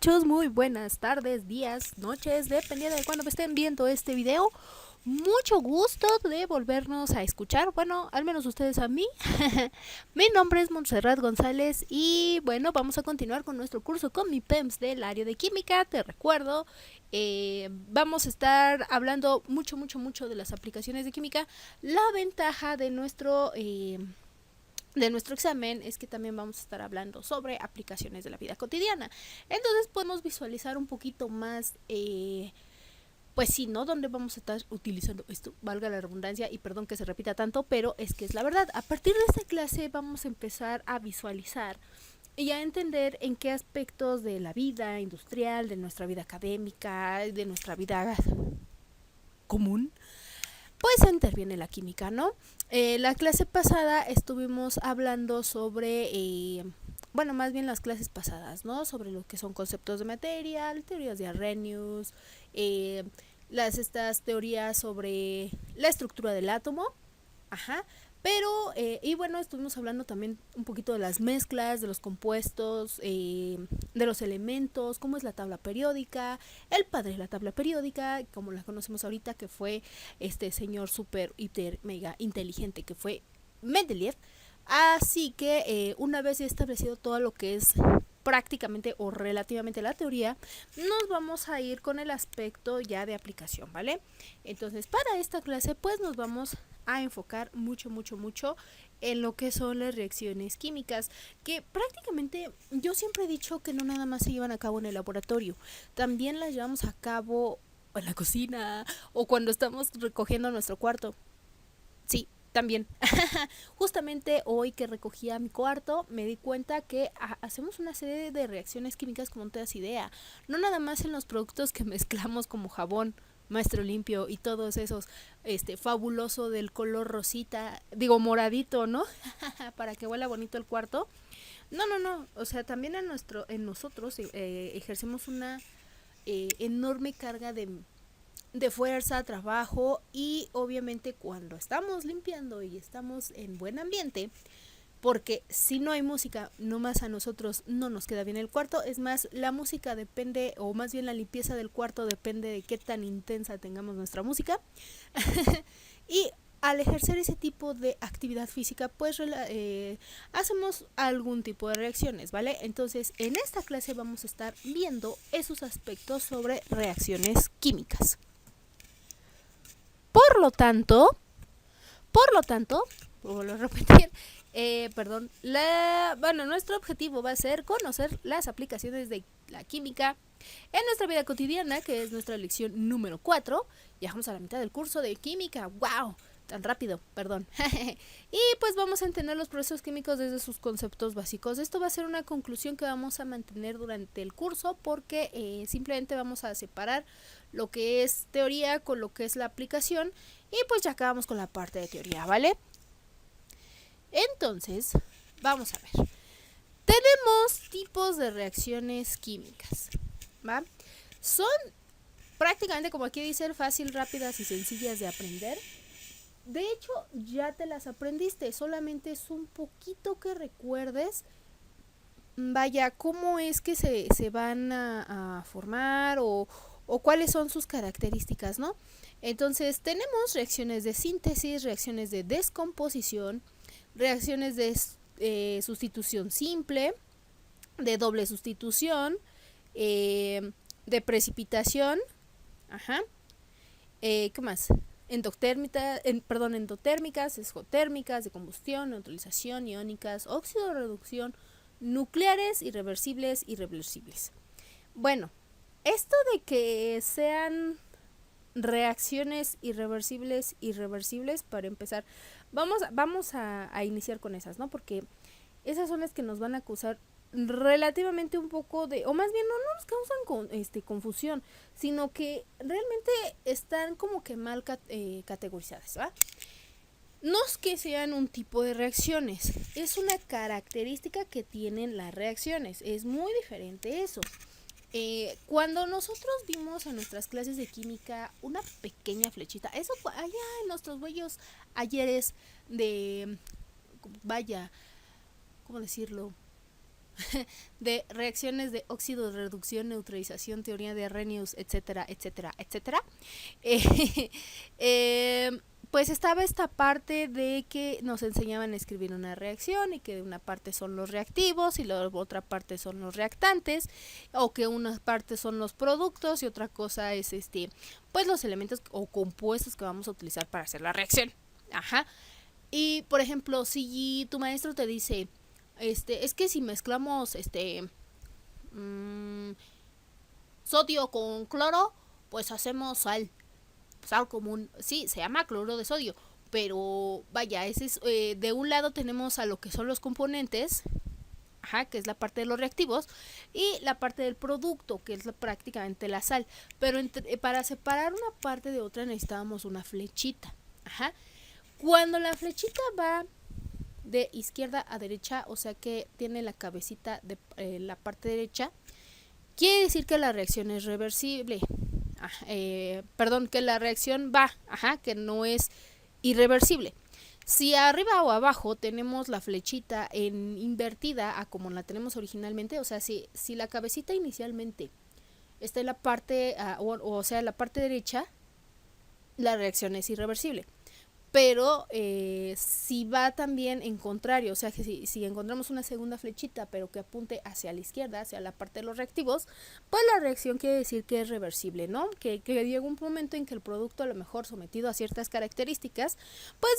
muchachos, muy buenas tardes, días, noches, dependiendo de cuándo me estén viendo este video. Mucho gusto de volvernos a escuchar, bueno, al menos ustedes a mí. Mi nombre es Montserrat González y bueno, vamos a continuar con nuestro curso con mi PEMS del área de química. Te recuerdo, vamos a estar hablando mucho de las aplicaciones de química. La ventaja de nuestro examen es que también vamos a estar hablando sobre aplicaciones de la vida cotidiana. Entonces podemos visualizar un poquito más, pues sí, ¿no? Donde vamos a estar utilizando esto, valga la redundancia y perdón que se repita tanto, pero es que es la verdad. A partir de esta clase vamos a empezar a visualizar y a entender en qué aspectos de la vida industrial, de nuestra vida académica, de nuestra vida común, pues interviene la química, ¿no? La clase pasada estuvimos hablando sobre, bueno, más bien las clases pasadas, ¿no? Sobre lo que son conceptos de material, teorías de Arrhenius, estas teorías sobre la estructura del átomo, ajá. Pero, y bueno, estuvimos hablando también un poquito de las mezclas, de los compuestos, de los elementos, cómo es la tabla periódica, el padre de la tabla periódica, como la conocemos ahorita, que fue este señor super, hiper, mega inteligente, que fue Mendeleev. Así que una vez establecido todo lo que es prácticamente o relativamente la teoría, nos vamos a ir con el aspecto ya de aplicación, ¿vale? Entonces, para esta clase, pues nos vamos a enfocar mucho en lo que son las reacciones químicas, que prácticamente yo siempre he dicho que no nada más se llevan a cabo en el laboratorio, también las llevamos a cabo en la cocina o cuando estamos recogiendo nuestro cuarto. Sí, también. Justamente hoy que recogía mi cuarto me di cuenta que hacemos una serie de reacciones químicas como no te das idea. No nada más en los productos que mezclamos como jabón, Maestro Limpio y todos esos, fabuloso del color rosita, digo moradito, ¿no? Para que huela bonito el cuarto. No, o sea, también en nosotros ejercemos una enorme carga de fuerza, trabajo y obviamente cuando estamos limpiando y estamos en buen ambiente, porque si no hay música, nomás a nosotros no nos queda bien el cuarto. Es más, la música depende, o más bien la limpieza del cuarto depende de qué tan intensa tengamos nuestra música. Y al ejercer ese tipo de actividad física, pues hacemos algún tipo de reacciones, ¿vale? Entonces, en esta clase vamos a estar viendo esos aspectos sobre reacciones químicas. Por lo tanto, vuelvo a repetir, bueno, nuestro objetivo va a ser conocer las aplicaciones de la química en nuestra vida cotidiana, que es nuestra lección número 4. Ya vamos a la mitad del curso de química. ¡Wow! Tan rápido, perdón. Y pues vamos a entender los procesos químicos desde sus conceptos básicos. Esto va a ser una conclusión que vamos a mantener durante el curso porque simplemente vamos a separar lo que es teoría con lo que es la aplicación y pues ya acabamos con la parte de teoría, ¿vale? Entonces, vamos a ver. Tenemos tipos de reacciones químicas, ¿va? Son prácticamente, como aquí dice, fácil, rápidas y sencillas de aprender. De hecho, ya te las aprendiste, solamente es un poquito que recuerdes, vaya, cómo es que se van a formar o cuáles son sus características, ¿no? Entonces, tenemos reacciones de síntesis, reacciones de descomposición, reacciones de sustitución simple, de doble sustitución, de precipitación, ajá, ¿qué más? Endotérmicas, exotérmicas, de combustión, neutralización, iónicas, óxido de reducción, nucleares, irreversibles. Bueno, esto de que sean reacciones irreversibles, para empezar, vamos a iniciar con esas, ¿no? Porque esas son las que nos van a causar relativamente un poco de, o más bien no nos causan confusión, sino que realmente están como que mal categorizadas, ¿va? No es que sean un tipo de reacciones, es una característica que tienen las reacciones, es muy diferente eso. Cuando nosotros vimos en nuestras clases de química una pequeña flechita, eso allá en nuestros bellos ayeres de, vaya, ¿cómo decirlo? de reacciones de óxido, reducción, neutralización, teoría de Arrhenius, etcétera, etcétera, etcétera. Eh, eh, pues estaba esta parte de que nos enseñaban a escribir una reacción y que una parte son los reactivos y la otra parte son los reactantes, o que una parte son los productos y otra cosa es pues los elementos o compuestos que vamos a utilizar para hacer la reacción. Ajá. Y por ejemplo, si tu maestro te dice, es que si mezclamos mmm, sodio con cloro, pues hacemos sal común. Sí, se llama cloro de sodio, pero vaya, ese es, de un lado tenemos a lo que son los componentes, ajá, que es la parte de los reactivos, y la parte del producto, que es prácticamente la sal. Pero para separar una parte de otra necesitábamos una flechita. Ajá. Cuando la flechita va de izquierda a derecha, o sea que tiene la cabecita de la parte derecha, quiere decir que la reacción es reversible. Perdón, que la reacción va, ajá, que no es irreversible. Si arriba o abajo tenemos la flechita invertida a como la tenemos originalmente, o sea, si la cabecita inicialmente está en la parte, o sea, la parte derecha, la reacción es irreversible. Pero si va también en contrario, o sea que si encontramos una segunda flechita pero que apunte hacia la izquierda, hacia la parte de los reactivos, pues la reacción quiere decir que es reversible, ¿no? Que llega un momento en que el producto, a lo mejor sometido a ciertas características, pues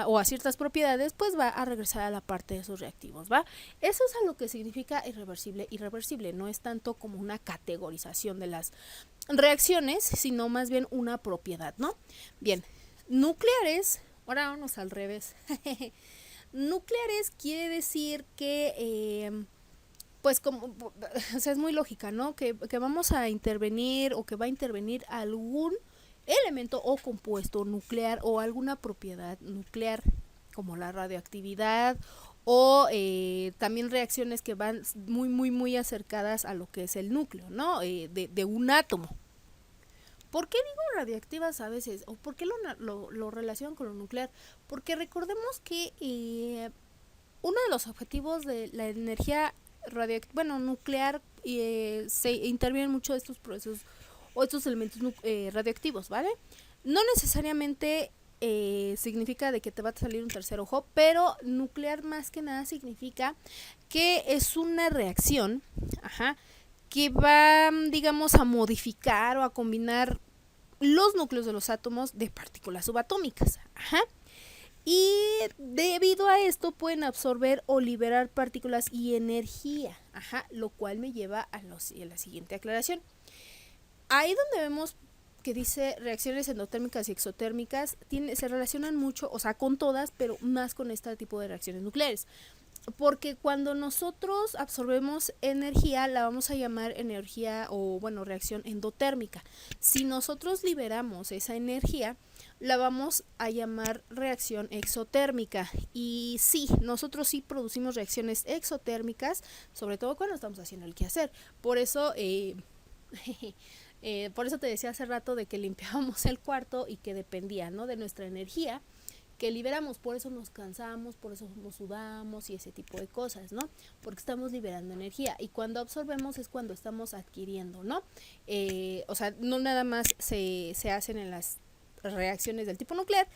o a ciertas propiedades, pues va a regresar a la parte de sus reactivos, ¿va? Eso es a lo que significa irreversible. Irreversible no es tanto como una categorización de las reacciones, sino más bien una propiedad, ¿no? Bien. Nucleares, ahora vamos al revés. Nucleares quiere decir que, pues como, o sea, es muy lógica, ¿no? Que vamos a intervenir o que va a intervenir algún elemento o compuesto nuclear o alguna propiedad nuclear, como la radioactividad o también reacciones que van muy, muy, muy acercadas a lo que es el núcleo, ¿no? De un átomo. ¿Por qué digo radioactivas a veces? ¿O por qué lo relacionan con lo nuclear? Porque recordemos que uno de los objetivos de la energía nuclear, se intervienen mucho estos procesos o estos elementos radioactivos, ¿vale? No necesariamente significa de que te va a salir un tercer ojo, pero nuclear más que nada significa que es una reacción, ajá, que va, digamos, a modificar o a combinar los núcleos de los átomos de partículas subatómicas. Ajá. Y debido a esto pueden absorber o liberar partículas y energía. Ajá. Lo cual me lleva a la siguiente aclaración. Ahí donde vemos que dice reacciones endotérmicas y exotérmicas, se relacionan mucho, o sea, con todas, pero más con este tipo de reacciones nucleares. Porque cuando nosotros absorbemos energía, la vamos a llamar energía o, bueno, reacción endotérmica. Si nosotros liberamos esa energía, la vamos a llamar reacción exotérmica. Y sí, nosotros sí producimos reacciones exotérmicas, sobre todo cuando estamos haciendo el quehacer. Por eso, por eso te decía hace rato de que limpiábamos el cuarto y que dependía, ¿no?, de nuestra energía que liberamos, por eso nos cansamos, por eso nos sudamos y ese tipo de cosas, ¿no? Porque estamos liberando energía y cuando absorbemos es cuando estamos adquiriendo, ¿no? O sea, no nada más se hacen en las reacciones del tipo nuclear,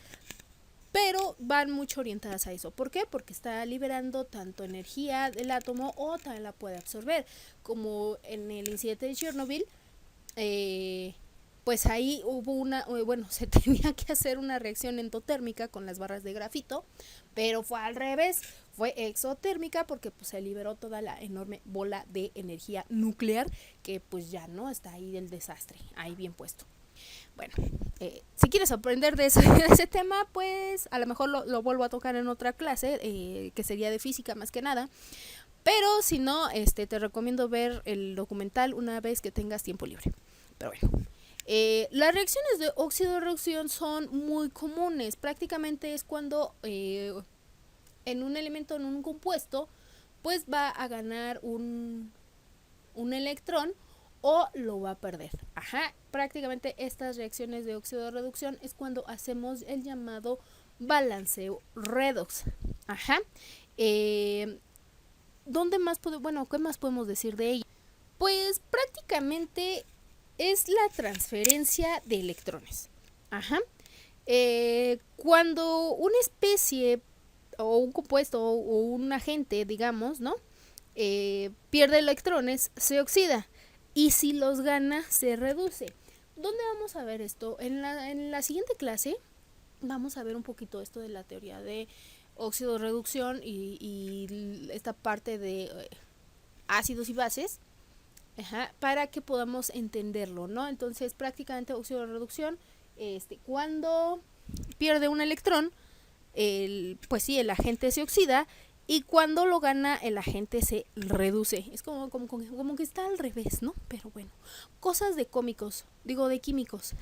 pero van mucho orientadas a eso. ¿Por qué? Porque está liberando tanto energía del átomo o también la puede absorber, como en el incidente de Chernobyl. Pues ahí hubo se tenía que hacer una reacción endotérmica con las barras de grafito, pero fue al revés, fue exotérmica porque pues se liberó toda la enorme bola de energía nuclear que pues ya no está ahí del desastre, ahí bien puesto. Bueno, si quieres aprender de ese tema, pues a lo mejor lo vuelvo a tocar en otra clase, que sería de física más que nada. Pero si no, te recomiendo ver el documental una vez que tengas tiempo libre. Pero bueno. Las reacciones de óxido-reducción son muy comunes. Prácticamente es cuando en un elemento, en un compuesto, pues va a ganar un electrón o lo va a perder. Ajá. Prácticamente estas reacciones de óxido-reducción es cuando hacemos el llamado balanceo redox. Ajá. ¿Dónde más qué más podemos decir de ella? Pues prácticamente es la transferencia de electrones. Ajá. Cuando una especie o un compuesto o un agente, digamos, ¿no? Pierde electrones, se oxida. Y si los gana, se reduce. ¿Dónde vamos a ver esto? En la siguiente clase vamos a ver un poquito esto de la teoría de óxido reducción y esta parte de ácidos y bases. Ajá, para que podamos entenderlo, ¿no? Entonces, prácticamente óxido de reducción, cuando pierde un electrón, pues sí, el agente se oxida y cuando lo gana el agente se reduce. Es como que está al revés, ¿no? Pero bueno, cosas de cómicos, digo de químicos.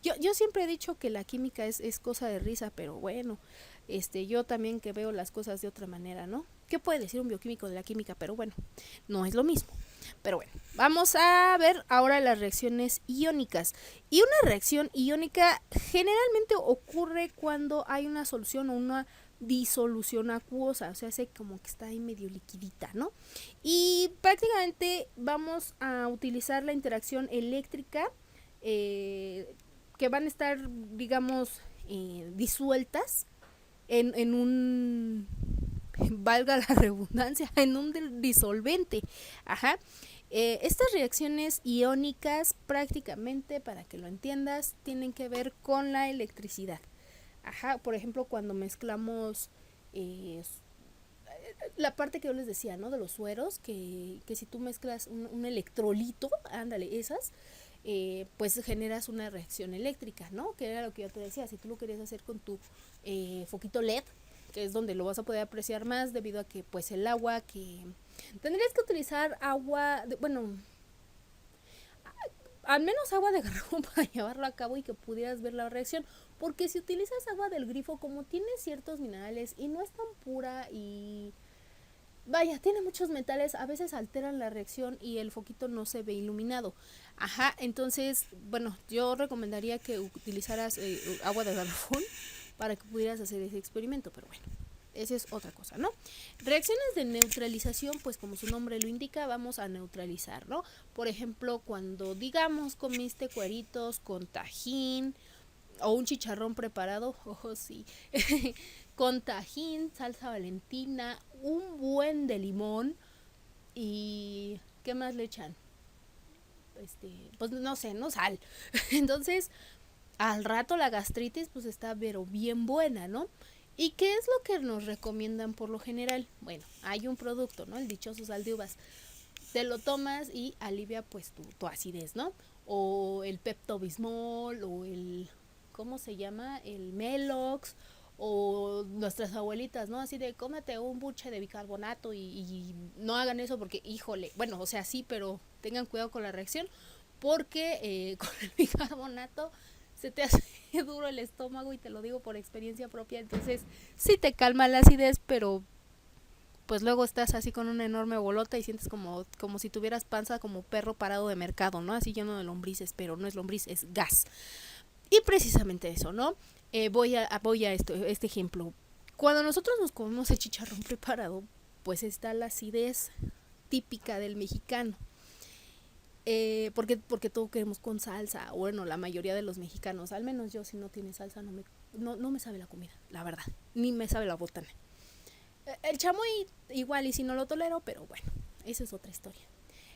yo siempre he dicho que la química es cosa de risa, pero bueno, yo también que veo las cosas de otra manera, ¿no? ¿Qué puede decir un bioquímico de la química? Pero bueno, no es lo mismo. Pero bueno, vamos a ver ahora las reacciones iónicas. Y una reacción iónica generalmente ocurre cuando hay una solución o una disolución acuosa, o sea, hace como que está ahí medio liquidita, ¿no? Y prácticamente vamos a utilizar la interacción eléctrica que van a estar, digamos, disueltas en un, valga la redundancia, en un disolvente. Ajá. Estas reacciones iónicas prácticamente, para que lo entiendas, tienen que ver con la electricidad. Ajá, por ejemplo, cuando mezclamos la parte que yo les decía, ¿no? De los sueros, que si tú mezclas un electrolito, ándale, esas, pues generas una reacción eléctrica, ¿no? Que era lo que yo te decía, si tú lo querías hacer con tu foquito LED, que es donde lo vas a poder apreciar más debido a que pues el agua que tendrías que utilizar agua al menos agua de garrafón para llevarlo a cabo y que pudieras ver la reacción, porque si utilizas agua del grifo, como tiene ciertos minerales y no es tan pura y vaya, tiene muchos metales, a veces alteran la reacción y el foquito no se ve iluminado. Ajá, entonces, bueno, yo recomendaría que utilizaras agua de garrafón para que pudieras hacer ese experimento, pero bueno, esa es otra cosa, ¿no? Reacciones de neutralización, pues como su nombre lo indica, vamos a neutralizar, ¿no? Por ejemplo, cuando digamos comiste cueritos con tajín o un chicharrón preparado, oh sí, con tajín, salsa valentina, un buen de limón y ¿qué más le echan? Pues no sé, no sal. Entonces, al rato la gastritis pues está pero bien buena, ¿no? ¿Y qué es lo que nos recomiendan por lo general? Bueno, hay un producto, ¿no? El dichoso sal de uvas. Te lo tomas y alivia pues tu acidez, ¿no? O el Pepto-Bismol o el, ¿cómo se llama? El Melox o nuestras abuelitas, ¿no? Así de cómete un buche de bicarbonato y no hagan eso porque, híjole, bueno, o sea, sí, pero tengan cuidado con la reacción porque con el bicarbonato se te hace duro el estómago y te lo digo por experiencia propia, entonces sí te calma la acidez, pero pues luego estás así con una enorme bolota y sientes como si tuvieras panza como perro parado de mercado, ¿no? Así lleno de lombrices, pero no es lombriz, es gas. Y precisamente eso, ¿no? Voy a este ejemplo. Cuando nosotros nos comemos el chicharrón preparado, pues está la acidez típica del mexicano. Porque todo queremos con salsa. Bueno, la mayoría de los mexicanos, al menos yo, si no tiene salsa, no me sabe la comida, la verdad. Ni me sabe la botana. El chamoy igual y si no lo tolero, pero bueno, esa es otra historia.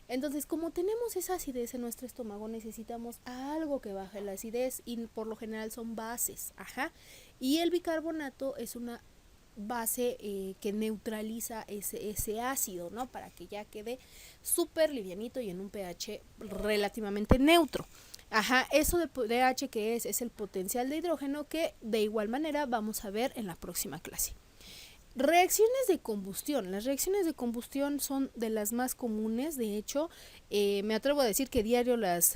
Entonces, como tenemos esa acidez en nuestro estómago, necesitamos algo que baje la acidez y por lo general son bases, ajá. Y el bicarbonato es una base que neutraliza ese ácido, ¿no? Para que ya quede súper livianito y en un pH relativamente neutro. Ajá, eso de pH que es el potencial de hidrógeno que de igual manera vamos a ver en la próxima clase. Reacciones de combustión. Las reacciones de combustión son de las más comunes, de hecho, me atrevo a decir que diario las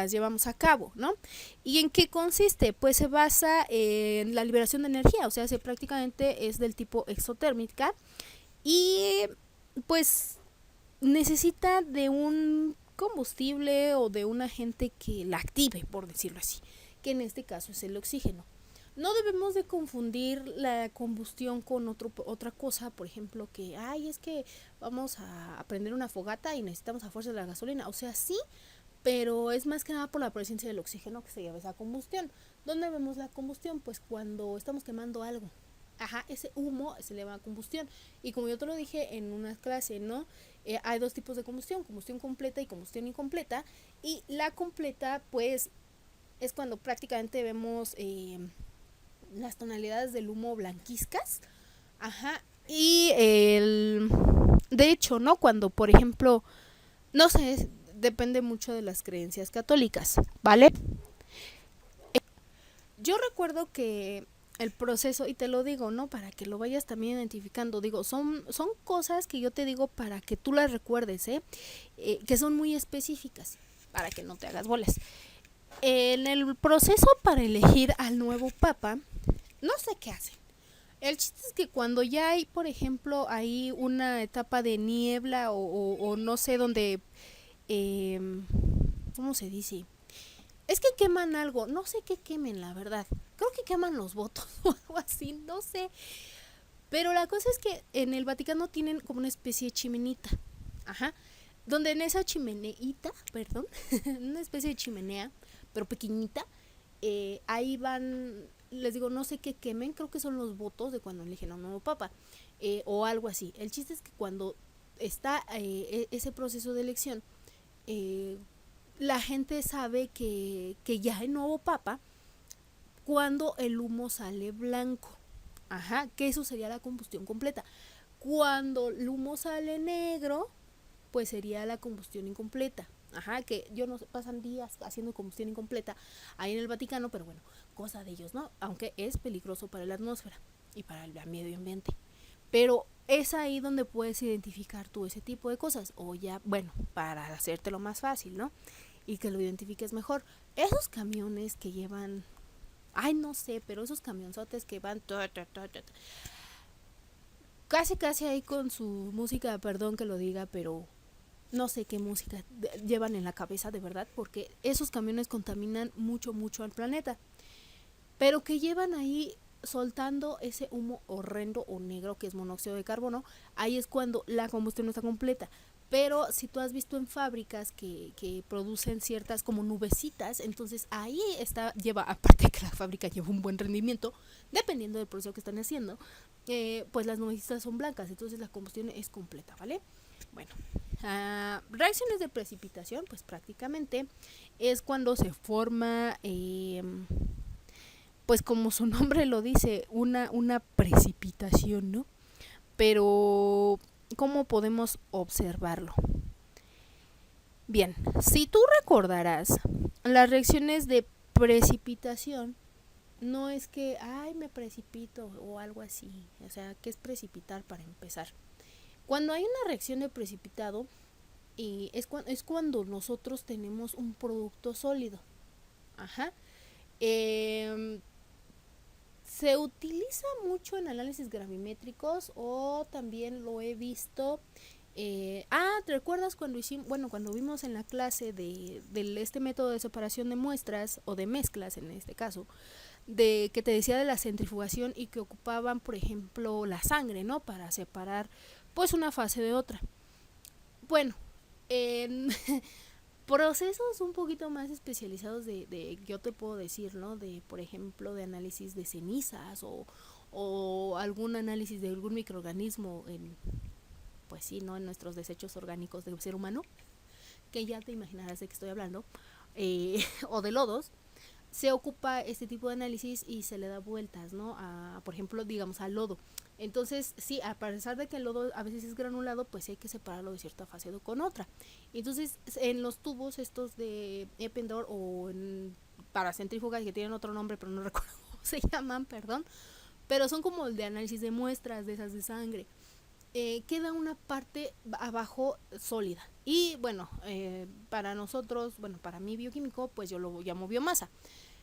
llevamos a cabo, ¿no? ¿Y en qué consiste? Pues se basa en la liberación de energía, o sea, prácticamente es del tipo exotérmica y pues necesita de un combustible o de un agente que la active, por decirlo así, que en este caso es el oxígeno. No debemos de confundir la combustión con otra cosa, por ejemplo, que, es que vamos a prender una fogata y necesitamos a fuerza de la gasolina. O sea, sí, pero es más que nada por la presencia del oxígeno que se lleva esa combustión. ¿Dónde vemos la combustión? Pues cuando estamos quemando algo. Ajá, ese humo se le llama combustión. Y como yo te lo dije en una clase, ¿no? Hay dos tipos de combustión completa y combustión incompleta. Y la completa, pues, es cuando prácticamente vemos las tonalidades del humo blanquizcas. Ajá. Y de hecho, ¿no? Cuando, por ejemplo, no sé, depende mucho de las creencias católicas, ¿vale? Yo recuerdo que el proceso, y te lo digo, ¿no? Para que lo vayas también identificando, digo, son cosas que yo te digo para que tú las recuerdes, que son muy específicas, para que no te hagas bolas. En el proceso para elegir al nuevo papa, no sé qué hacen. El chiste es que cuando ya hay, por ejemplo, hay una etapa de niebla o no sé dónde, eh, ¿cómo se dice? Es que queman algo, no sé qué quemen, la verdad. Creo que queman los votos o algo así, no sé. Pero la cosa es que en el Vaticano tienen como una especie de chimenita. Ajá. Donde en esa chimeneita, perdón, una especie de chimenea, pero pequeñita, ahí van, les digo, no sé qué quemen, creo que son los votos de cuando eligen a un nuevo papa, o algo así. El chiste es que cuando está ese proceso de elección, eh, la gente sabe que ya hay nuevo papa cuando el humo sale blanco. Ajá, que eso sería la combustión completa. Cuando el humo sale negro, pues sería la combustión incompleta. Ajá, que yo no sé, pasan días haciendo combustión incompleta ahí en el Vaticano, pero bueno, cosa de ellos, ¿no? Aunque es peligroso para la atmósfera y para el medio ambiente. Pero es ahí donde puedes identificar tú ese tipo de cosas. O ya, bueno, para hacértelo más fácil, ¿no? Y que lo identifiques mejor. Esos camiones que llevan, no sé, pero esos camionzotes que van casi casi ahí con su música, perdón que lo diga, pero no sé qué música llevan en la cabeza de verdad, porque esos camiones contaminan mucho, mucho al planeta. Pero que llevan ahí soltando ese humo horrendo o negro que es monóxido de carbono, ahí es cuando la combustión no está completa. Pero si tú has visto en fábricas que producen ciertas como nubecitas, entonces ahí lleva, aparte que la fábrica lleva un buen rendimiento, dependiendo del proceso que están haciendo, pues las nubecitas son blancas, entonces la combustión es completa, ¿vale? Bueno, reacciones de precipitación, pues prácticamente es cuando se forma, pues como su nombre lo dice, una precipitación, ¿no? Pero, ¿cómo podemos observarlo? Bien, si tú recordarás, las reacciones de precipitación no es que, me precipito o algo así. O sea, ¿qué es precipitar para empezar? Cuando hay una reacción de precipitado, es cuando nosotros tenemos un producto sólido. Ajá. Se utiliza mucho en análisis gravimétricos o también lo he visto. ¿Te recuerdas cuando cuando vimos en la clase de este método de separación de muestras o de mezclas en este caso, de que te decía de la centrifugación y que ocupaban, por ejemplo, la sangre, ¿no? Para separar pues una fase de otra. Bueno, en procesos un poquito más especializados yo te puedo decir, ¿no? De, por ejemplo, de análisis de cenizas o algún análisis de algún microorganismo pues sí, ¿no? En nuestros desechos orgánicos del ser humano, que ya te imaginarás de qué estoy hablando, o de lodos, se ocupa este tipo de análisis y se le da vueltas, ¿no? Por ejemplo, digamos, al lodo. Entonces, sí, a pesar de que el lodo a veces es granulado, pues hay que separarlo de cierta fase con otra. Entonces, en los tubos estos de Eppendorf para centrífugas que tienen otro nombre, pero no recuerdo cómo se llaman, perdón, pero son como el de análisis de muestras de esas de sangre. Queda una parte abajo sólida. Y bueno, para nosotros, para mí bioquímico, pues yo lo llamo biomasa.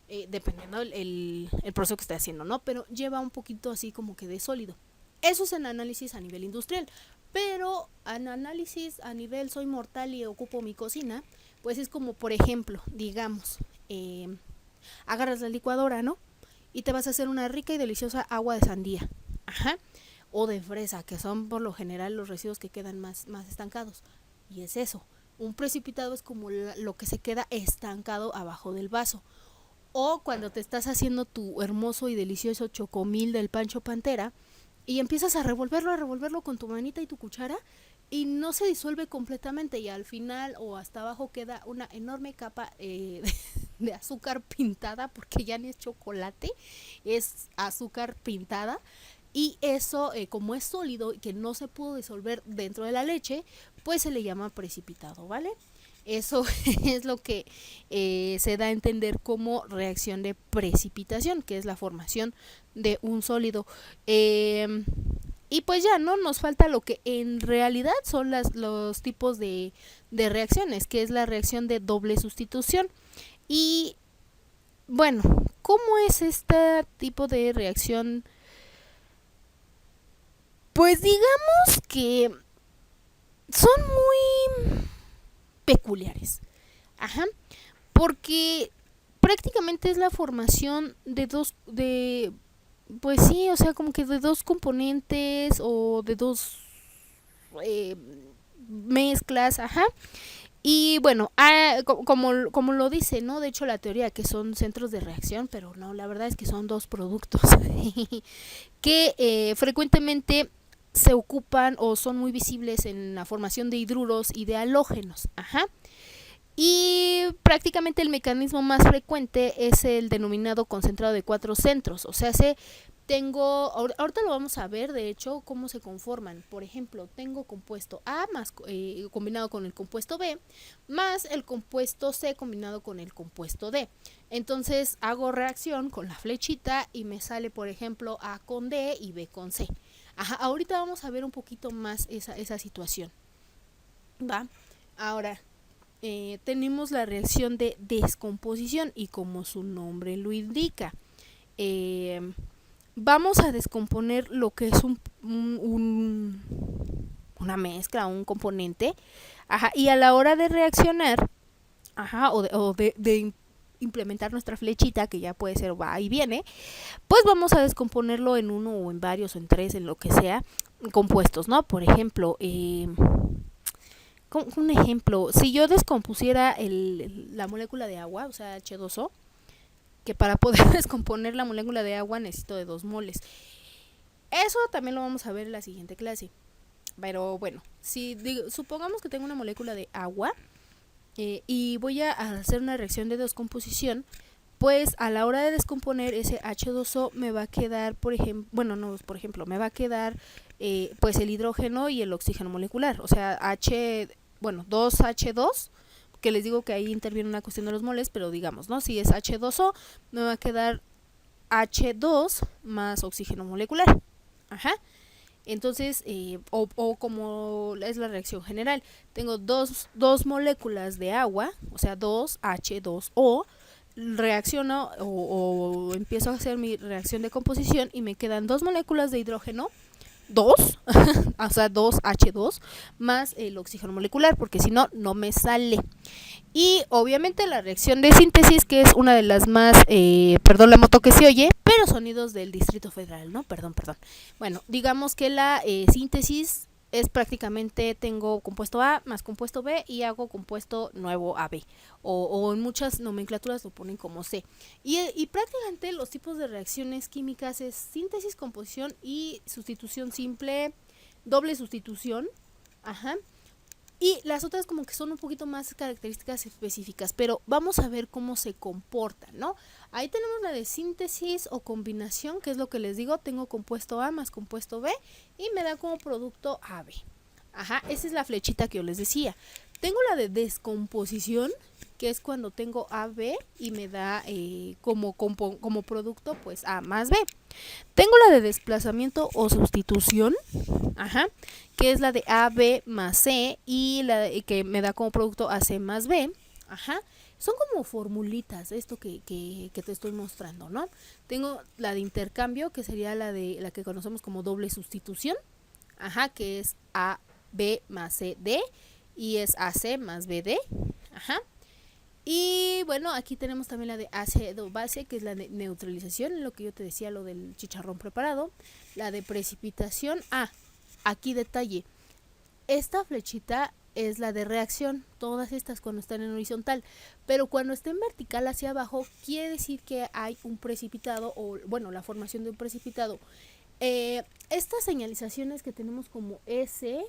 Dependiendo el proceso que esté haciendo, ¿no? Pero lleva un poquito así como que de sólido. Eso es en análisis a nivel industrial. Pero en análisis a nivel soy mortal y ocupo mi cocina, pues es como, por ejemplo, digamos, agarras la licuadora, ¿no? y te vas a hacer una rica y deliciosa agua de sandía. Ajá. O de fresa, que son por lo general los residuos que quedan más estancados. Y es eso. Un precipitado es como lo que se queda estancado abajo del vaso. O cuando te estás haciendo tu hermoso y delicioso chocomil del Pancho Pantera y empiezas a revolverlo con tu manita y tu cuchara y no se disuelve completamente y al final o hasta abajo queda una enorme capa de azúcar pintada, porque ya ni es chocolate, es azúcar pintada. Y eso, como es sólido y que no se pudo disolver dentro de la leche, pues se le llama precipitado, ¿vale? Eso es lo que se da a entender como reacción de precipitación, que es la formación de un sólido. Y pues ya, ¿no? Nos falta lo que en realidad son los tipos de reacciones, que es la reacción de doble sustitución. Y bueno, ¿cómo es este tipo de reacción? Pues digamos que son muy peculiares. Ajá. Porque prácticamente es la formación de pues sí, o sea, como que de dos componentes o de dos eh, mezclas, ajá. Y bueno, como lo dice, ¿no? De hecho, la teoría que son centros de reacción, pero no, la verdad es que son dos productos que frecuentemente se ocupan o son muy visibles en la formación de hidruros y de halógenos. Ajá. Y prácticamente el mecanismo más frecuente es el denominado concentrado de 4 centros. O sea, ahorita lo vamos a ver, de hecho, cómo se conforman. Por ejemplo, tengo compuesto A más combinado con el compuesto B, más el compuesto C combinado con el compuesto D. Entonces hago reacción con la flechita y me sale, por ejemplo, A con D y B con C. Ajá, ahorita vamos a ver un poquito más esa situación. ¿Va? Ahora, tenemos la reacción de descomposición y como su nombre lo indica, vamos a descomponer lo que es una mezcla, un componente, ajá, y a la hora de reaccionar, ajá, o de implementar nuestra flechita, que ya puede ser va y viene, pues vamos a descomponerlo en uno o en varios o en tres, en lo que sea, compuestos, ¿no? Por ejemplo, un ejemplo, si yo descompusiera la molécula de agua, o sea, H2O, que para poder descomponer la molécula de agua necesito de 2 moles. Eso también lo vamos a ver en la siguiente clase. Pero bueno, supongamos que tengo una molécula de agua y voy a hacer una reacción de descomposición, pues a la hora de descomponer ese H2O me va a quedar, me va a quedar pues el hidrógeno y el oxígeno molecular, o sea, 2H2, que les digo que ahí interviene una cuestión de los moles, pero digamos, ¿no? Si es H2O, me va a quedar H2 más oxígeno molecular. Ajá. Entonces, o como es la reacción general, tengo dos moléculas de agua, o sea, 2H2O, reacciono o empiezo a hacer mi reacción de composición y me quedan 2 moléculas de hidrógeno, 2, o sea, 2H2 más el oxígeno molecular, porque si no, no me sale. Y obviamente la reacción de síntesis, que es una de las más, perdón la moto que se oye, pero sonidos del Distrito Federal, ¿no? Perdón. Bueno, digamos que la síntesis es prácticamente, tengo compuesto A más compuesto B y hago compuesto nuevo AB. O en muchas nomenclaturas lo ponen como C. Y prácticamente los tipos de reacciones químicas es síntesis, composición y sustitución simple, doble sustitución. Ajá. Y las otras como que son un poquito más características específicas, pero vamos a ver cómo se comportan, ¿no? Ahí tenemos la de síntesis o combinación, que es lo que les digo, tengo compuesto A más compuesto B y me da como producto AB. Ajá, esa es la flechita que yo les decía. Tengo la de descomposición, que es cuando tengo AB y me da como producto pues A más B. Tengo la de desplazamiento o sustitución, ajá, que es la de AB más C y que me da como producto AC más B. Ajá. Son como formulitas esto que te estoy mostrando, ¿no? Tengo la de intercambio, que sería la que conocemos como doble sustitución, ajá, que es AB más CD y es AC más BD, ajá. Y bueno, aquí tenemos también la de ácido base, que es la de neutralización, lo que yo te decía, lo del chicharrón preparado. La de precipitación. Aquí detalle. Esta flechita es la de reacción, todas estas cuando están en horizontal, pero cuando está en vertical hacia abajo quiere decir que hay un precipitado, o bueno, la formación de un precipitado. Estas señalizaciones que tenemos como S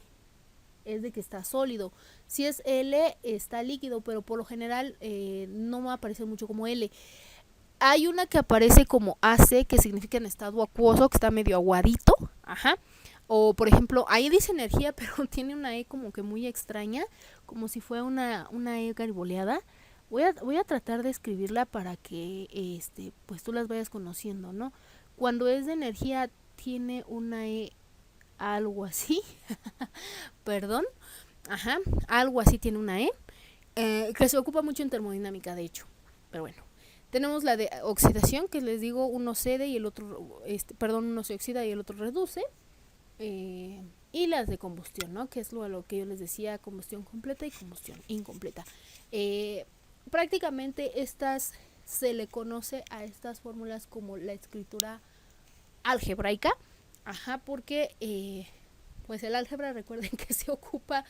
es de que está sólido, si es L está líquido, pero por lo general no va a aparecer mucho como L. Hay una que aparece como AC, que significa en estado acuoso, que está medio aguadito, ajá. O por ejemplo, ahí dice energía, pero tiene una E como que muy extraña, como si fuera una E gariboleada. Voy a tratar de escribirla para que pues tú las vayas conociendo, ¿no? Cuando es de energía tiene una E algo así, perdón, ajá, algo así tiene una E, que se ocupa mucho en termodinámica, de hecho, pero bueno. Tenemos la de oxidación, que les digo, uno cede y el otro, uno se oxida y el otro reduce. Y las de combustión, ¿no? Que es lo que yo les decía, combustión completa y combustión incompleta. Prácticamente estas se le conoce a estas fórmulas como la escritura algebraica, porque pues el álgebra, recuerden que se ocupa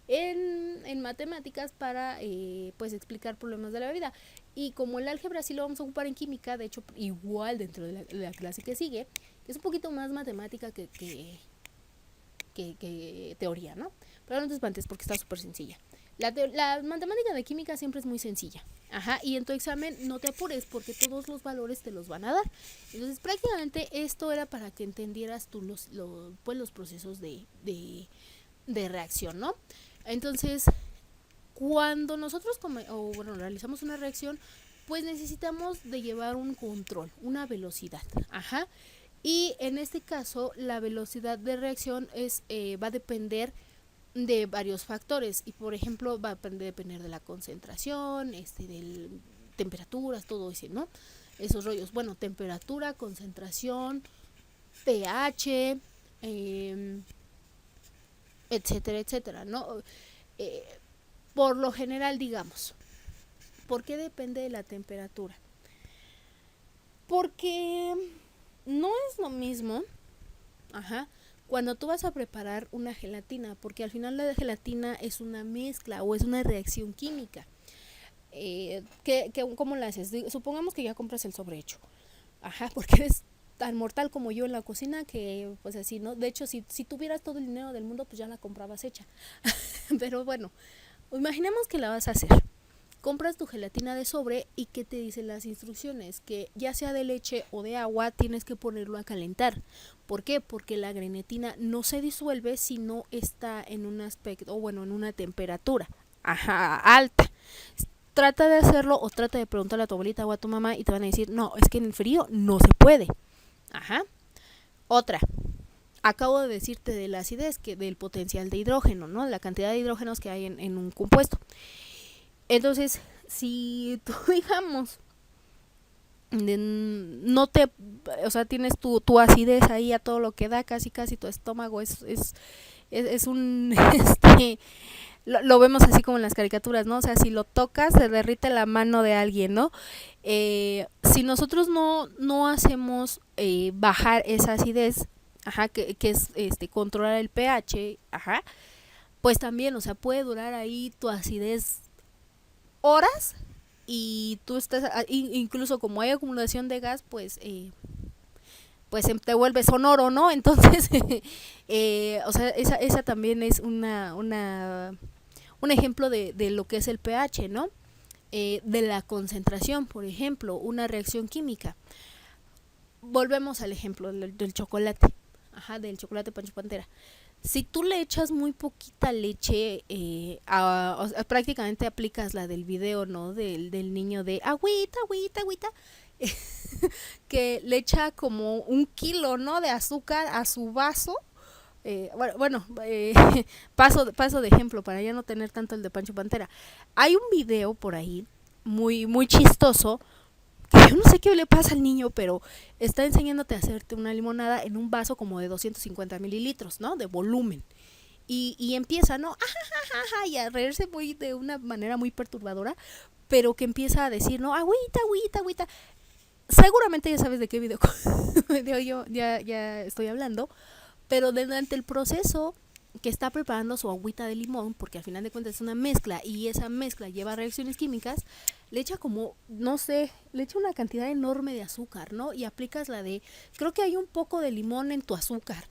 en matemáticas para pues explicar problemas de la vida, y como el álgebra sí lo vamos a ocupar en química, de hecho igual dentro de la clase que sigue, es un poquito más matemática que teoría, ¿no? Pero no te espantes porque está súper sencilla. La matemática de química siempre es muy sencilla. Y en tu examen no te apures porque todos los valores te los van a dar. Entonces prácticamente esto era para que entendieras tú los procesos de reacción, ¿no? Entonces, cuando nosotros realizamos una reacción, pues necesitamos de llevar un control, una velocidad. Y en este caso la velocidad de reacción va a depender de varios factores, y por ejemplo va a depender de la concentración, de temperaturas, todo eso, ¿no? Esos rollos, bueno, temperatura, concentración, pH, etcétera, etcétera, ¿no? Por lo general, digamos, ¿por qué depende de la temperatura? Porque no es lo mismo, cuando tú vas a preparar una gelatina, porque al final la gelatina es una mezcla o es una reacción química. ¿Cómo la haces? Supongamos que ya compras el sobrehecho, porque eres tan mortal como yo en la cocina que pues así, ¿no? De hecho, si tuvieras todo el dinero del mundo, pues ya la comprabas hecha. Pero bueno, imaginemos que la vas a hacer. Compras tu gelatina de sobre y ¿qué te dicen las instrucciones? Que ya sea de leche o de agua tienes que ponerlo a calentar. ¿Por qué? Porque la grenetina no se disuelve si no está en un aspecto, o bueno, en una temperatura alta. Trata de hacerlo o trata de preguntarle a tu abuelita o a tu mamá y te van a decir, no, es que en el frío no se puede. Otra, acabo de decirte de la acidez, del potencial de hidrógeno, ¿no? La cantidad de hidrógenos que hay en un compuesto. Entonces, si tú, digamos, no te, o sea, tienes tu acidez ahí a todo lo que da, casi tu estómago es un, lo vemos así como en las caricaturas, ¿no? O sea, si lo tocas, se derrite la mano de alguien, ¿no? Si nosotros no hacemos bajar esa acidez, que es controlar el pH, pues también, o sea, puede durar ahí tu acidez horas y tú estás, incluso como hay acumulación de gas, pues te vuelve sonoro, ¿no? Entonces, o sea, esa también es un ejemplo de lo que es el pH, ¿no? De la concentración, por ejemplo, una reacción química. Volvemos al ejemplo del chocolate, del chocolate Pancho Pantera. Si tú le echas muy poquita leche, o sea, prácticamente aplicas la del video, ¿no? Del niño de agüita, que le echa como 1 kilo, ¿no? De azúcar a su vaso. Paso de ejemplo para ya no tener tanto el de Pancho Pantera. Hay un video por ahí muy, muy chistoso, que yo no sé qué le pasa al niño, pero está enseñándote a hacerte una limonada en un vaso como de 250 mililitros, ¿no? De volumen. Y empieza, ¿no? Y a reírse de una manera muy perturbadora, pero que empieza a decir, no, agüita, agüita, agüita. Seguramente ya sabes de qué video yo ya estoy hablando, pero durante el proceso que está preparando su agüita de limón, porque al final de cuentas es una mezcla y esa mezcla lleva reacciones químicas, le echa como, no sé, le echa una cantidad enorme de azúcar, ¿no? Y aplicas la de, creo que hay un poco de limón en tu azúcar.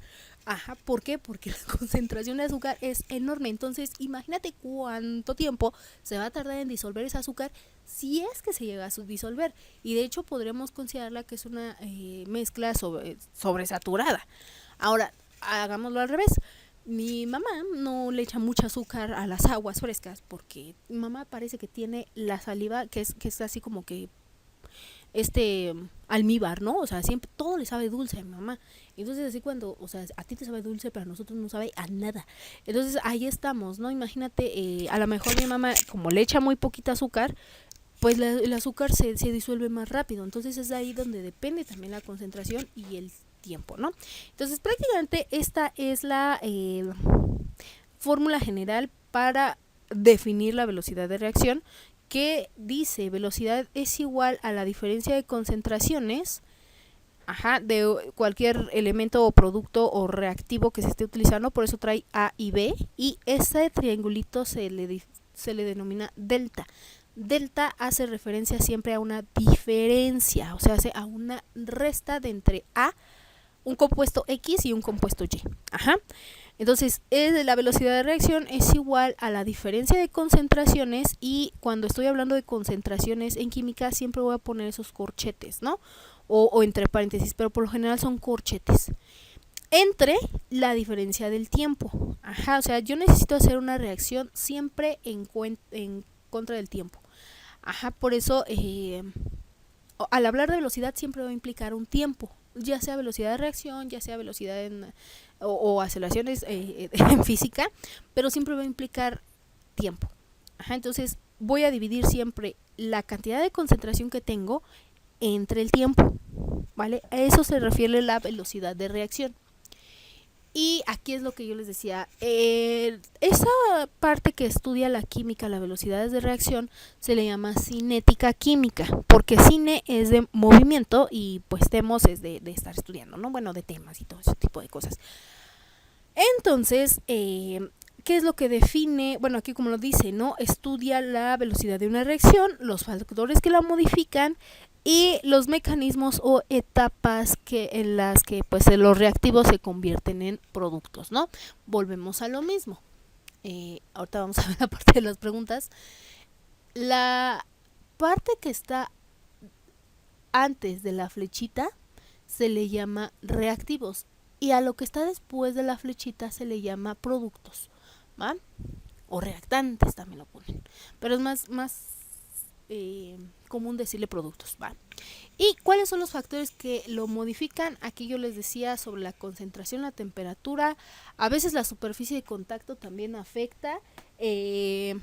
Ajá, ¿por qué? Porque la concentración de azúcar es enorme. Entonces, imagínate cuánto tiempo se va a tardar en disolver ese azúcar si es que se llega a disolver. Y de hecho podremos considerarla que es una mezcla sobresaturada. Ahora, hagámoslo al revés. Mi mamá no le echa mucho azúcar a las aguas frescas porque mi mamá parece que tiene la saliva que es así como que almíbar, ¿no? O sea, siempre todo le sabe dulce a mi mamá. Entonces así cuando, o sea, a ti te sabe dulce, pero a nosotros no sabe a nada. Entonces ahí estamos, ¿no? Imagínate, a lo mejor mi mamá, como le echa muy poquita azúcar, pues el azúcar se disuelve más rápido. Entonces es ahí donde depende también la concentración y el tiempo, ¿no? Entonces prácticamente esta es la fórmula general para definir la velocidad de reacción, que dice velocidad es igual a la diferencia de concentraciones de cualquier elemento o producto o reactivo que se esté utilizando, por eso trae A y B, y ese triangulito se le denomina delta. Delta hace referencia siempre a una diferencia, o sea, hace a una resta de entre A, un compuesto X y un compuesto Y. Entonces, la velocidad de reacción es igual a la diferencia de concentraciones, y cuando estoy hablando de concentraciones en química siempre voy a poner esos corchetes, ¿no? O entre paréntesis, pero por lo general son corchetes. Entre la diferencia del tiempo. O sea, yo necesito hacer una reacción siempre en contra del tiempo. Por eso, al hablar de velocidad siempre va a implicar un tiempo, ya sea velocidad de reacción, ya sea velocidad o aceleraciones en física, pero siempre va a implicar tiempo. Entonces voy a dividir siempre la cantidad de concentración que tengo entre el tiempo, ¿vale? A eso se refiere la velocidad de reacción. Y aquí es lo que yo les decía, esa parte que estudia la química, las velocidades de reacción, se le llama cinética química, porque cine es de movimiento y pues temos es de estar estudiando, ¿no? Bueno, de temas y todo ese tipo de cosas. Entonces, ¿qué es lo que define? Bueno, aquí como lo dice, ¿no? Estudia la velocidad de una reacción, los factores que la modifican y los mecanismos o etapas en las que pues los reactivos se convierten en productos, ¿no? Volvemos a lo mismo. Ahorita vamos a ver la parte de las preguntas. La parte que está antes de la flechita se le llama reactivos, y a lo que está después de la flechita se le llama productos, ¿va? O reactantes también lo ponen, pero es más común decirle productos, ¿va? ¿Y cuáles son los factores que lo modifican? Aquí yo les decía sobre la concentración, la temperatura, a veces la superficie de contacto también afecta, y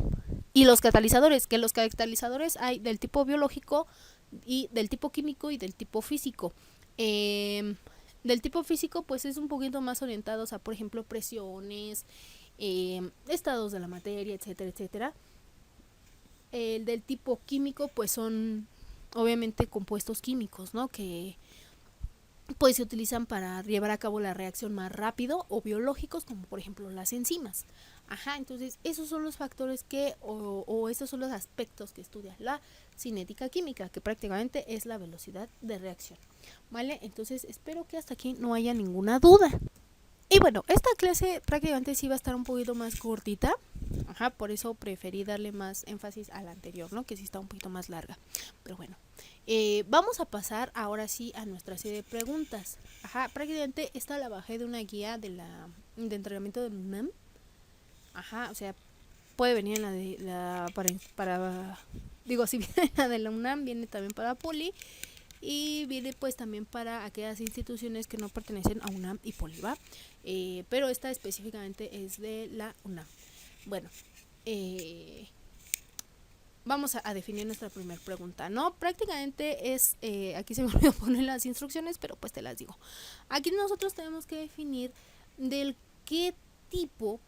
los catalizadores, que los catalizadores hay del tipo biológico y del tipo químico y del tipo físico. Del tipo físico pues es un poquito más orientados a, por ejemplo, presiones, estados de la materia, etcétera, etcétera. El del tipo químico pues son obviamente compuestos químicos, ¿no? Que pues se utilizan para llevar a cabo la reacción más rápido, o biológicos como por ejemplo las enzimas. Entonces esos son los factores que o esos son los aspectos que estudia la cinética química, que prácticamente es la velocidad de reacción, ¿vale? Entonces espero que hasta aquí no haya ninguna duda. Y bueno, esta clase prácticamente sí va a estar un poquito más cortita, por eso preferí darle más énfasis a la anterior, ¿no? Que sí está un poquito más larga, pero bueno. Vamos a pasar ahora sí a nuestra serie de preguntas. Prácticamente esta la bajé de una guía de entrenamiento del UNAM. O sea, puede venir en la de digo, si viene en la de la UNAM, viene también para Poli, y viene pues también para aquellas instituciones que no pertenecen a UNAM y Poli, ¿va? Pero esta específicamente es de la UNAM. Bueno, vamos a definir nuestra primera pregunta, ¿no? Prácticamente es, aquí se me olvidó poner las instrucciones, pero pues te las digo. Aquí nosotros tenemos que definir del qué tipo,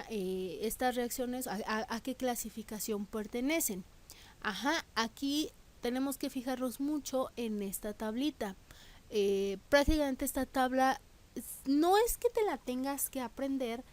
estas reacciones, a qué clasificación pertenecen. Ajá, aquí tenemos que fijarnos mucho en esta tablita. Prácticamente esta tabla no es que te la tengas que aprender,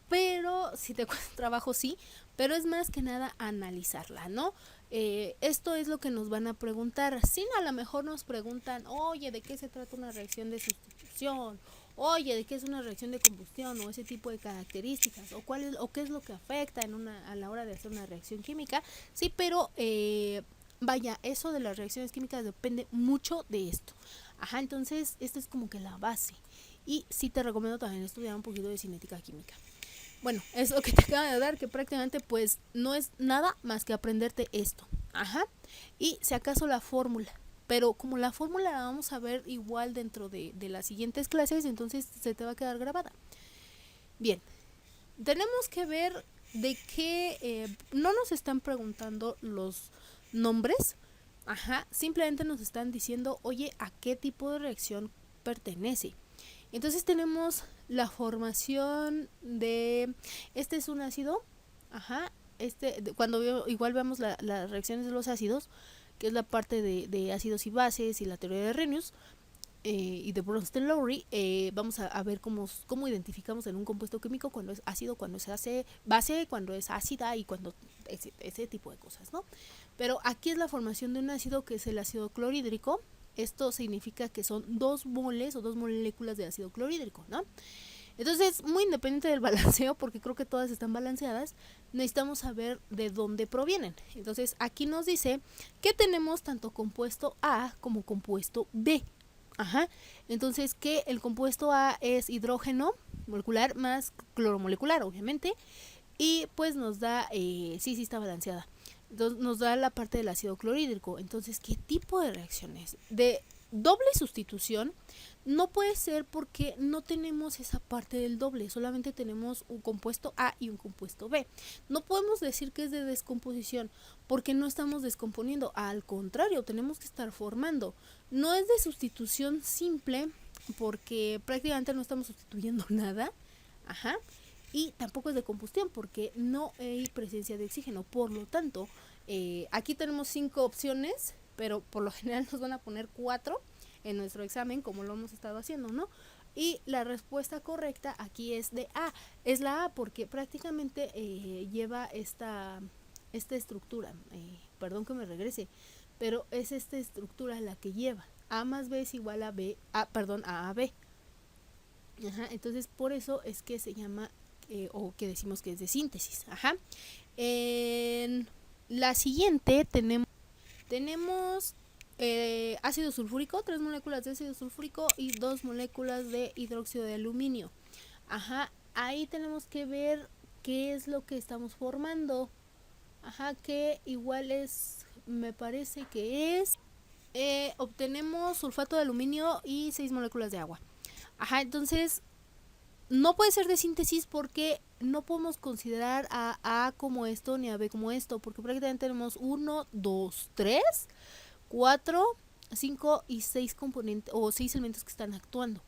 pero si te cuesta trabajo sí, pero es más que nada analizarla, ¿no? Esto es lo que nos van a preguntar. Si no, a lo mejor nos preguntan, oye, ¿de qué se trata una reacción de sustitución? Oye, ¿de qué es una reacción de combustión? O ese tipo de características, o cuál es, o qué es lo que afecta a la hora de hacer una reacción química. Sí, pero vaya, eso de las reacciones químicas depende mucho de esto. Ajá, entonces esta es como que la base. Y sí te recomiendo también estudiar un poquito de cinética química. Bueno, es lo que te acaba de dar, que prácticamente pues no es nada más que aprenderte esto. Ajá. Y si acaso la fórmula. Pero como la fórmula la vamos a ver igual dentro de las siguientes clases, entonces se te va a quedar grabada. Bien, tenemos que ver de qué no nos están preguntando los nombres. Ajá, simplemente nos están diciendo, oye, ¿a qué tipo de reacción pertenece? Entonces tenemos la formación de, este es un ácido, ajá, cuando igual vemos las reacciones de los ácidos, que es la parte de ácidos y bases y la teoría de Arrhenius y de Bronsted-Lowry, vamos a ver cómo identificamos en un compuesto químico cuando es ácido, cuando se hace base, cuando es ácida y cuando ese tipo de cosas, ¿no? Pero aquí es la formación de un ácido que es el ácido clorhídrico. Esto significa que son 2 moles o 2 moléculas de ácido clorhídrico, ¿no? Entonces, muy independiente del balanceo, porque creo que todas están balanceadas, necesitamos saber de dónde provienen. Entonces, aquí nos dice que tenemos tanto compuesto A como compuesto B. Ajá. Entonces, que el compuesto A es hidrógeno molecular más cloro molecular, obviamente, y pues nos da, sí está balanceada. Entonces nos da la parte del ácido clorhídrico. Entonces, ¿qué tipo de reacciones? De doble sustitución no puede ser porque no tenemos esa parte del doble, solamente tenemos un compuesto A y un compuesto B. No podemos decir que es de descomposición porque no estamos descomponiendo, al contrario, tenemos que estar formando. No es de sustitución simple porque prácticamente no estamos sustituyendo nada. Ajá. Y tampoco es de combustión porque no hay presencia de oxígeno. Por lo tanto, aquí tenemos 5 opciones, pero por lo general nos van a poner 4 en nuestro examen, como lo hemos estado haciendo, ¿no? Y la respuesta correcta aquí es de A. Es la A porque prácticamente lleva esta estructura. Perdón que me regrese, pero es esta estructura la que lleva. A más B es igual a B, a AB. Ajá, entonces por eso es que se llama o que decimos que es de síntesis. Ajá. En la siguiente tenemos ácido sulfúrico, 3 moléculas de ácido sulfúrico y 2 moléculas de hidróxido de aluminio. Ajá, ahí tenemos que ver qué es lo que estamos formando. Ajá, que igual es, me parece que es, obtenemos sulfato de aluminio y 6 moléculas de agua. Ajá, entonces no puede ser de síntesis porque no podemos considerar a A como esto ni a B como esto, porque prácticamente tenemos 1, 2, 3, 4, 5 y 6 componentes o 6 elementos que están actuando.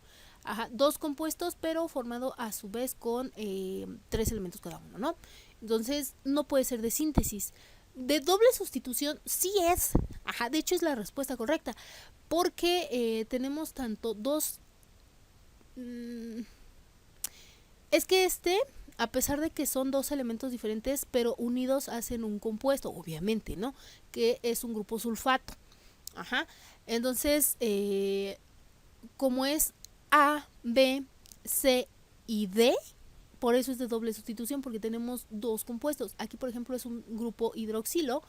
Ajá, 2 compuestos, pero formado a su vez con 3 elementos cada uno, ¿no? Entonces no puede ser de síntesis. De doble sustitución sí es. Ajá, de hecho es la respuesta correcta, porque tenemos tanto dos. Es que a pesar de que son 2 elementos diferentes, pero unidos hacen un compuesto, obviamente, ¿no? Que es un grupo sulfato. Ajá. Entonces, como es A, B, C y D, por eso es de doble sustitución, porque tenemos 2 compuestos. Aquí, por ejemplo, es un grupo hidroxilo.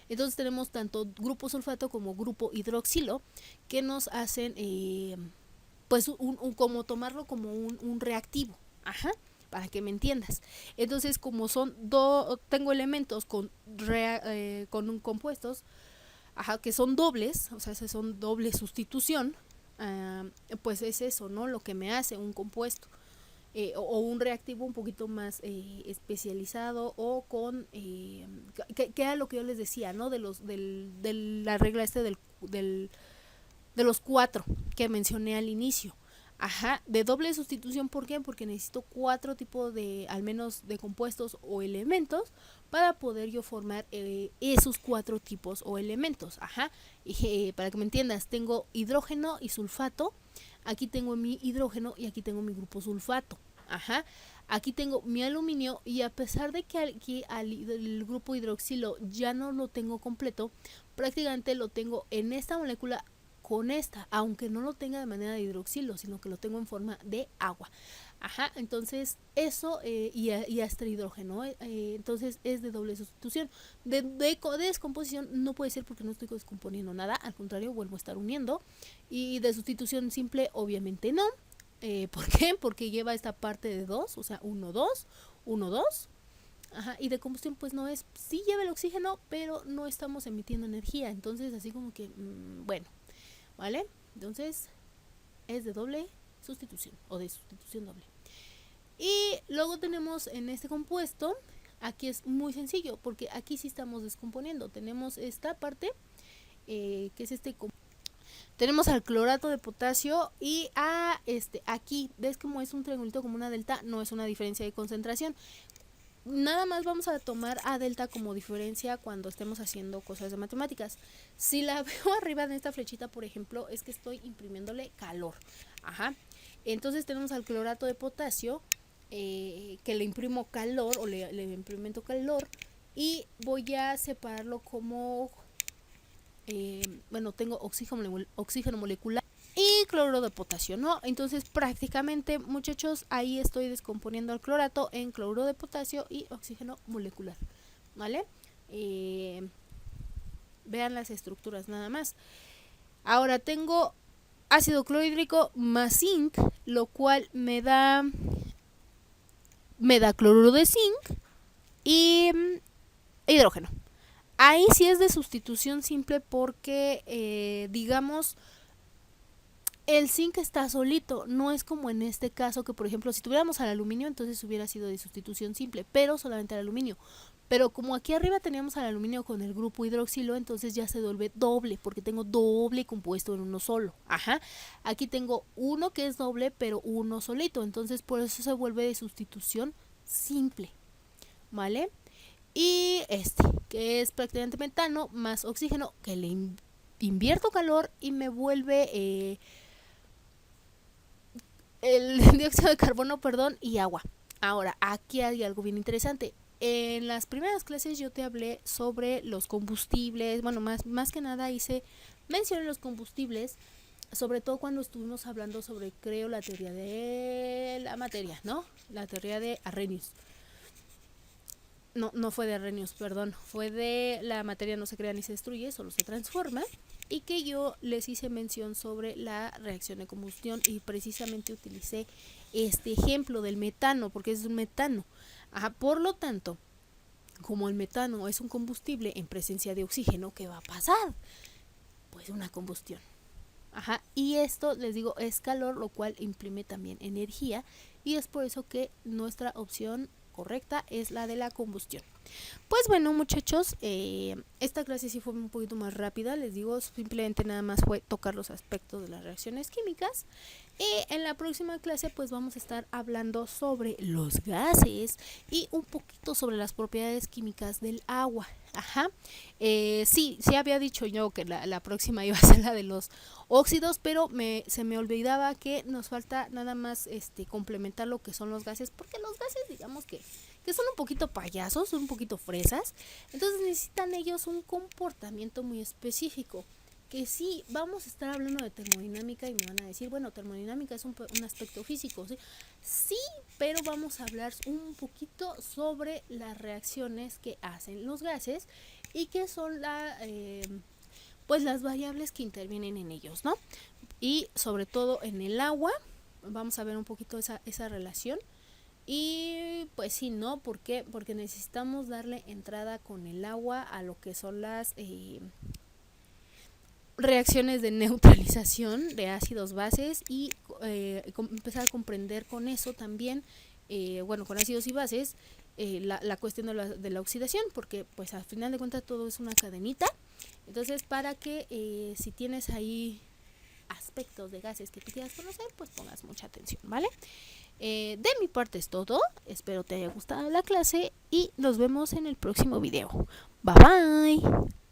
Entonces tenemos tanto grupo sulfato como grupo hidroxilo que nos hacen, pues, como tomarlo como un reactivo. Ajá, para que me entiendas. Entonces, como tengo elementos con compuestos, ajá, que son dobles, o sea, son doble sustitución, pues es eso, ¿no? Lo que me hace un compuesto. O un reactivo un poquito más especializado o con que era lo que yo les decía, ¿no? De la regla de los 4 que mencioné al inicio. Ajá, de doble sustitución, ¿por qué? Porque necesito 4 tipos de, al menos, de compuestos o elementos para poder yo formar esos 4 tipos o elementos. Ajá. Para que me entiendas, tengo hidrógeno y sulfato. Aquí tengo mi hidrógeno y aquí tengo mi grupo sulfato. Ajá. Aquí tengo mi aluminio y a pesar de que aquí el grupo hidroxilo ya no lo tengo completo, prácticamente lo tengo en esta molécula con esta, aunque no lo tenga de manera de hidroxilo, sino que lo tengo en forma de agua. Ajá, entonces eso y hasta hidrógeno, entonces es de doble sustitución. De descomposición no puede ser porque no estoy descomponiendo nada, al contrario, vuelvo a estar uniendo. Y de sustitución simple, obviamente no. ¿Por qué? Porque lleva esta parte de 2, o sea, 1, 2, 1, 2. Ajá, y de combustión pues no es, sí lleva el oxígeno, pero no estamos emitiendo energía, entonces así como que, bueno, ¿vale? Entonces es de doble sustitución o de sustitución doble. Y luego tenemos en este compuesto, aquí es muy sencillo, porque aquí sí estamos descomponiendo, tenemos esta parte, que es tenemos al clorato de potasio y a aquí, ves como es un triangulito como una delta, no es una diferencia de concentración. Nada más vamos a tomar a delta como diferencia cuando estemos haciendo cosas de matemáticas. Si la veo arriba en esta flechita, por ejemplo, es que estoy imprimiéndole calor. Ajá. Entonces tenemos al clorato de potasio, que le imprimo calor o le implemento calor y voy a separarlo como, bueno, tengo oxígeno molecular y cloruro de potasio, ¿no? Entonces prácticamente, muchachos, ahí estoy descomponiendo el clorato en cloruro de potasio y oxígeno molecular, ¿vale? Vean las estructuras nada más. Ahora tengo ácido clorhídrico más zinc, lo cual me da cloruro de zinc y hidrógeno. Ahí sí es de sustitución simple porque, digamos, el zinc está solito, no es como en este caso que, por ejemplo, si tuviéramos al aluminio, entonces hubiera sido de sustitución simple, pero solamente al aluminio. Pero como aquí arriba teníamos al aluminio con el grupo hidroxilo, entonces ya se vuelve doble, porque tengo doble compuesto en uno solo. Ajá. Aquí tengo uno que es doble, pero uno solito, entonces por eso se vuelve de sustitución simple, ¿vale? Y que es prácticamente metano más oxígeno, que le invierto calor y me vuelve el dióxido de carbono, perdón, y agua. Ahora, aquí hay algo bien interesante. En las primeras clases yo te hablé sobre los combustibles, bueno, más que nada hice mención en los combustibles, sobre todo cuando estuvimos hablando sobre, creo, la teoría de la materia, ¿no? La teoría de Arrhenius. No fue de Arrhenius, perdón, fue de la materia no se crea ni se destruye, solo se transforma, y que yo les hice mención sobre la reacción de combustión y precisamente utilicé este ejemplo del metano, porque es un metano. Ajá, por lo tanto, como el metano es un combustible en presencia de oxígeno, ¿qué va a pasar? Pues una combustión. Ajá, y esto, les digo, es calor, lo cual imprime también energía, y es por eso que nuestra opción correcta es la de la combustión. Pues bueno, muchachos, esta clase sí fue un poquito más rápida, les digo, simplemente nada más fue tocar los aspectos de las reacciones químicas. Y en la próxima clase pues vamos a estar hablando sobre los gases y un poquito sobre las propiedades químicas del agua. Ajá. Sí había dicho yo que la próxima iba a ser la de los óxidos, pero se me olvidaba que nos falta nada más complementar lo que son los gases, porque los gases, digamos que son un poquito payasos, son un poquito fresas, entonces necesitan ellos un comportamiento muy específico. Que sí, vamos a estar hablando de termodinámica y me van a decir, bueno, termodinámica es un aspecto físico, ¿sí? Sí, pero vamos a hablar un poquito sobre las reacciones que hacen los gases y que son pues las variables que intervienen en ellos, ¿no? Y sobre todo en el agua, vamos a ver un poquito esa relación. Y pues sí, ¿no? ¿Por qué? Porque necesitamos darle entrada con el agua a lo que son las reacciones de neutralización de ácidos bases y empezar a comprender con eso también, bueno, con ácidos y bases, la cuestión de la oxidación, porque pues al final de cuentas todo es una cadenita. Entonces para que si tienes ahí aspectos de gases que tú quieras conocer, pues pongas mucha atención, ¿vale? De mi parte es todo, espero te haya gustado la clase y nos vemos en el próximo video. Bye bye.